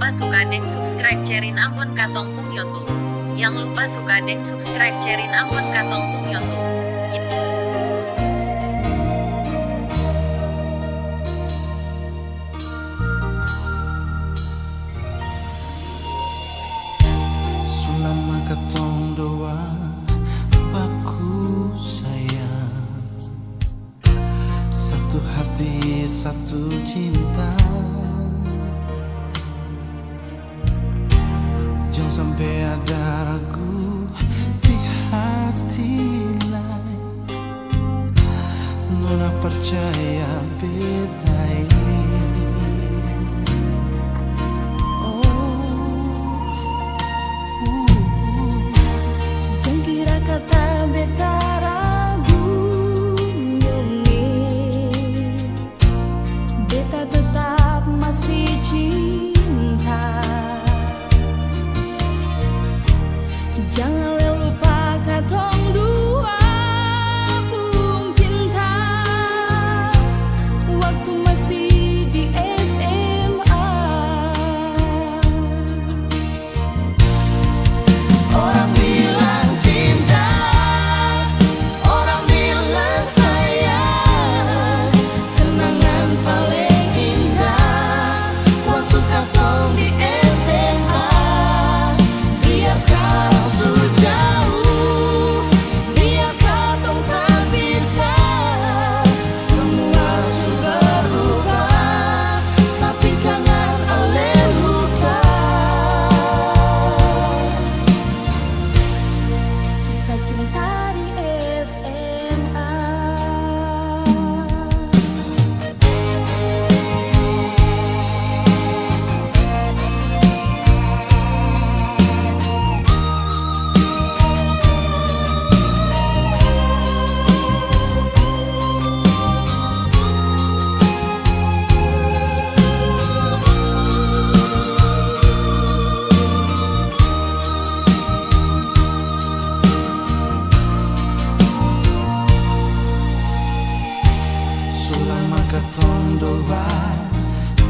lupa suka dan subscribe cerin Ambon Katong Pung YouTube. Yang lupa suka dan subscribe cerin Ambon Katong Pung YouTube. Selama katong doa baku sayang, satu hati satu cinta. Jangan sampai ada ragu di hati lain. Nona percaya beta ini. Jangan kira kata beta ragu nyonge, beta tetap masih cinta. Jangan lupa katong dua pung cinta, waktu masih di SMA. Orang bilang cinta, orang bilang sayang, kenangan paling indah waktu katong di SMA. Biar sekarang jauh, biar katong tak bisa, semua sudah berubah, tapi jangan ale lupa kisah cinta di SMA. Selama katong doa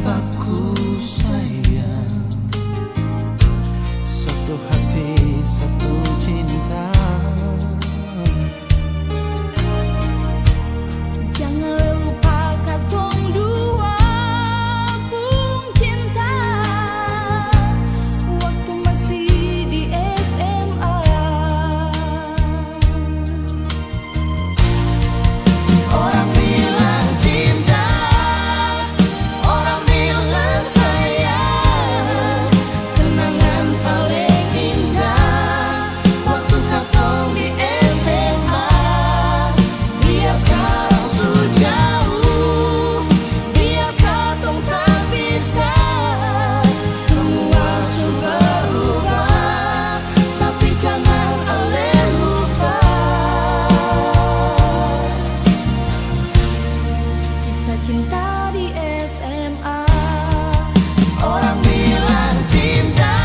baku sayang, satu hati satu cinta. Jangan lupa katong dua pung cinta, waktu masih di SMA. Orang bilang cinta, orang bilang sayang, kenangan paling indah waktu katong di SMA. Biar sekarang sudah jauh, biar katong tak bisa, semua sudah berubah, tapi jangan ale lupa kisah cinta di SMA. Orang bilang cinta,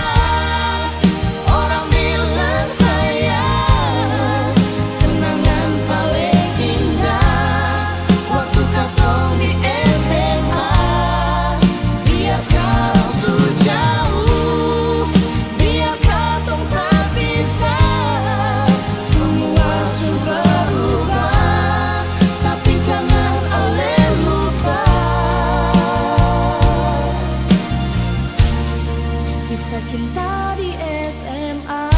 orang bilang sayang, kenangan paling indah waktu katong di SMA. Biar sekarang sudah jauh, biar katong tak bisa, semua sudah berubah, tapi jangan ale lupa kisah cinta di SMA.